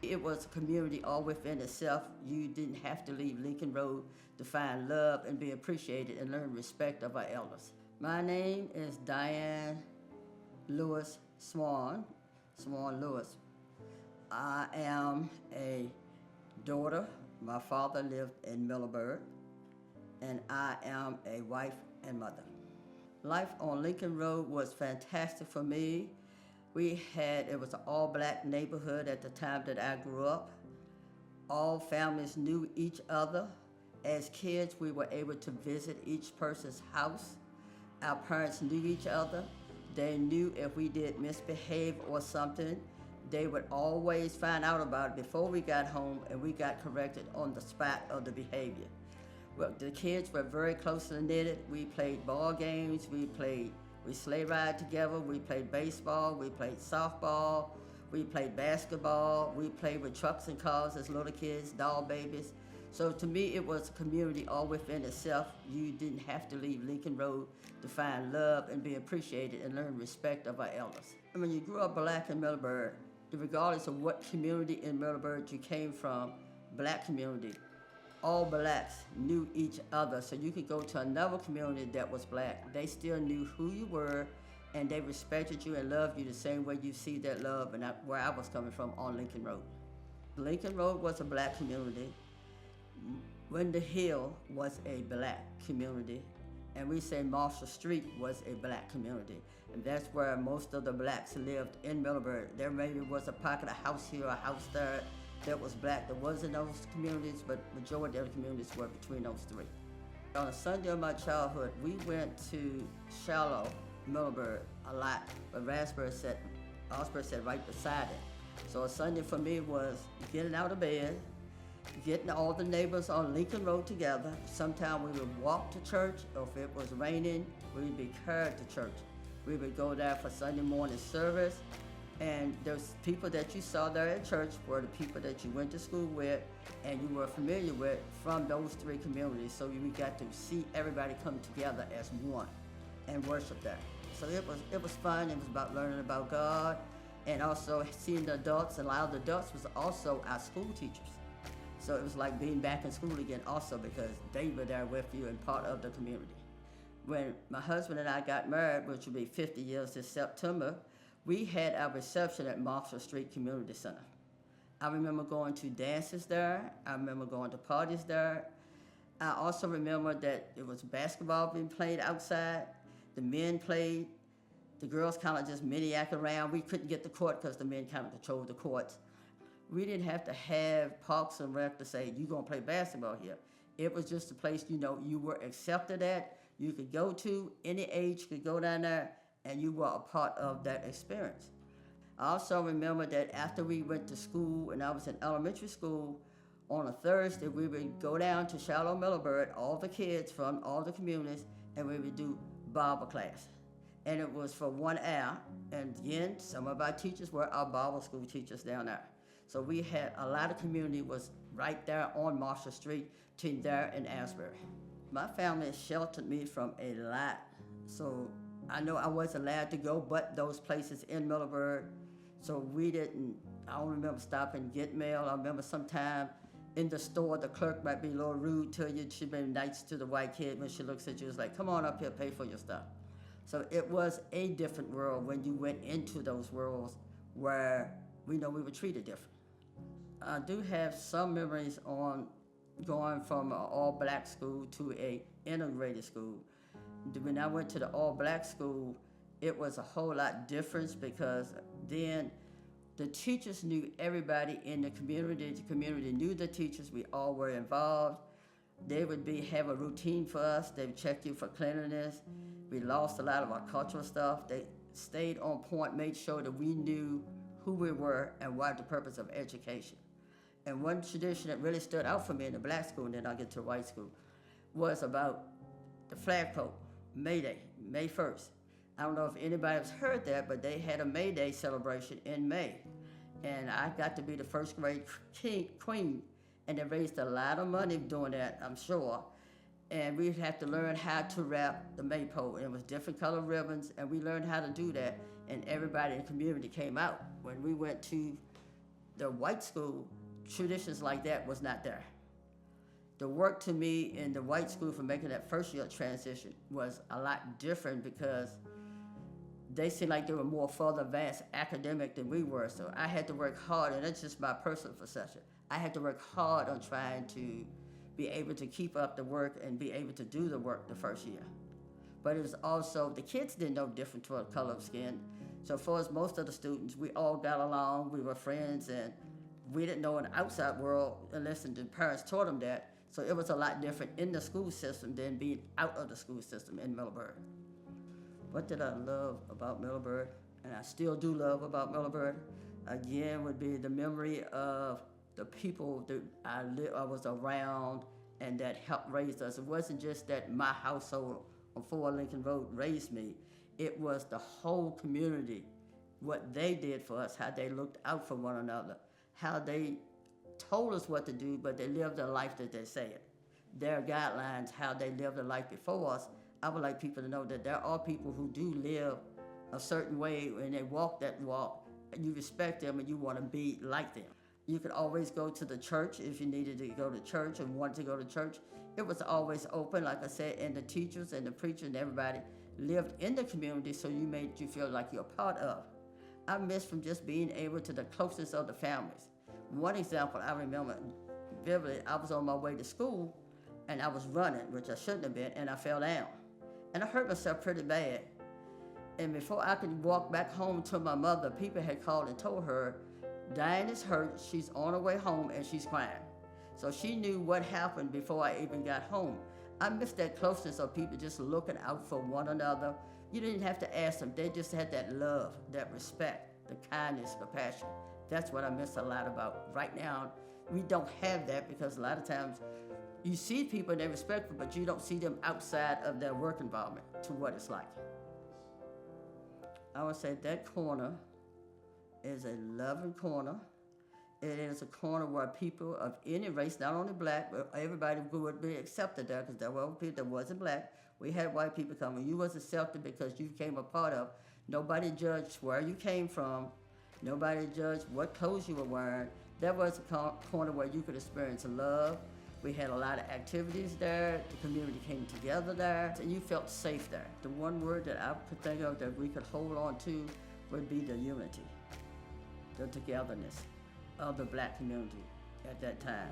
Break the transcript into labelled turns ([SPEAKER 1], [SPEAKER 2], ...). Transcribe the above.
[SPEAKER 1] It was a community all within itself. You didn't have to leave Lincoln Road to find love and be appreciated and learn respect of our elders. My name is Diane Lewis Swan Lewis. I am a daughter. My father lived in Middleburg, and I am a wife and mother. Life on Lincoln Road was fantastic for me. It was an all-black neighborhood at the time that I grew up. All families knew each other. As kids, we were able to visit each person's house. Our parents knew each other. They knew if we did misbehave or something, they would always find out about it before we got home, and we got corrected on the spot of the behavior. Well, the kids were very closely knitted. We played ball games, we sleigh ride together, we played baseball, we played softball, we played basketball, we played with trucks and cars as little kids, doll babies. So to me, it was a community all within itself. You didn't have to leave Lincoln Road to find love and be appreciated and learn respect of our elders. And when you grew up black in Middleburg, regardless of what community in Middleburg you came from, black community, all blacks knew each other. So you could go to another community that was black. They still knew who you were, and they respected you and loved you the same way you see that love and where I was coming from on Lincoln Road. Lincoln Road was a black community. Winter Hill was a black community, and we say Marshall Street was a black community, and that's where most of the blacks lived in Middleburg. There maybe was a pocket of house here, a house there that was black. There wasn't those communities, but majority of the communities were between those three. On a Sunday of my childhood, we went to Shallow, Middleburg a lot, but Asbury sat right beside it. So a Sunday for me was getting out of bed, getting all the neighbors on Lincoln Road together. Sometimes we would walk to church, or if it was raining, we'd be carried to church. We would go there for Sunday morning service, and those people that you saw there at church were the people that you went to school with and you were familiar with from those three communities. So we got to see everybody come together as one and worship there. So it was fun. It was about learning about God and also seeing the adults, and a lot of the adults was also our school teachers. So it was like being back in school again also, because they were there with you and part of the community. When my husband and I got married, which will be 50 years this September, we had our reception at Marshall Street Community Center. I remember going to dances there. I remember going to parties there. I also remember that it was basketball being played outside. The men played. The girls kind of just mini-act around. We couldn't get the court because the men kind of controlled the courts. We didn't have to have Parks and Rec to say, you're going to play basketball here. It was just a place, you were accepted at. You could go to, any age could go down there, and you were a part of that experience. I also remember that after we went to school, and I was in elementary school, on a Thursday, we would go down to Shallow, Middleburg, all the kids from all the communities, and we would do Bible class. And it was for 1 hour, and again, some of our teachers were our Bible school teachers down there. So we had a lot of community was right there on Marshall Street between there and Asbury. My family sheltered me from a lot. So I know I wasn't allowed to go but those places in Middleburg. So I don't remember stopping and get mail. I remember sometime in the store, the clerk might be a little rude to you. She'd be nice to the white kid when she looks at you. It's like, come on up here, pay for your stuff. So it was a different world when you went into those worlds where we were treated different. I do have some memories on going from an all-black school to an integrated school. When I went to the all-black school, it was a whole lot different because then the teachers knew everybody in the community knew the teachers, we all were involved. They would have a routine for us, they would check you for cleanliness. We lost a lot of our cultural stuff. They stayed on point, made sure that we knew who we were and what the purpose of education. And one tradition that really stood out for me in the black school, and then I'll get to the white school, was about the flagpole, May Day, May 1st. I don't know if anybody has heard that, but they had a May Day celebration in May. And I got to be the first grade queen, and they raised a lot of money doing that, I'm sure. And we'd have to learn how to wrap the maypole. And it was different color ribbons, and we learned how to do that, and everybody in the community came out. When we went to The white school, traditions like that was not there. The work to me in the white school for making that first year transition was a lot different because they seemed like they were more further advanced academic than we were. So I had to work hard, and that's just my personal perception. I had to work hard on trying to be able to keep up the work and be able to do the work the first year. But it was also, the kids didn't know different to a color of skin. So for us, most of the students, we all got along, we were friends, and we didn't know in the outside world unless the parents taught them that. So it was a lot different in the school system than being out of the school system in Middleburg. What did I love about Middleburg, and I still do love about Middleburg, again, would be the memory of the people that I was around and that helped raise us. It wasn't just that my household on 4 Lincoln Road raised me. It was the whole community, what they did for us, how they looked out for one another, how they told us what to do, but they lived the life that they said. Their guidelines, how they lived their life before us. I would like people to know that there are people who do live a certain way and they walk that walk, and you respect them and you want to be like them. You could always go to the church if you needed to go to church and wanted to go to church. It was always open, like I said, and the teachers and the preachers and everybody lived in the community, so you made you feel like you're a part of. I miss from just being able to the closest of the families. One example I remember vividly, I was on my way to school and I was running, which I shouldn't have been, and I fell down. And I hurt myself pretty bad. And before I could walk back home to my mother, people had called and told her, Diane is hurt, she's on her way home and she's crying. So she knew what happened before I even got home. I miss that closeness of people just looking out for one another. You didn't have to ask them, they just had that love, that respect, the kindness, compassion. That's what I miss a lot about. Right now, we don't have that because a lot of times you see people and they're respectful, but you don't see them outside of their work environment to what it's like. I would say that corner is a loving corner. It is a corner where people of any race, not only black, but everybody would be accepted there because there were people that wasn't black. We had white people coming. You was accepted because you came a part of. Nobody judged where you came from. Nobody judged what clothes you were wearing. That was a corner where you could experience love. We had a lot of activities there. The community came together there, and you felt safe there. The one word that I could think of that we could hold on to would be the unity, the togetherness of the black community at that time.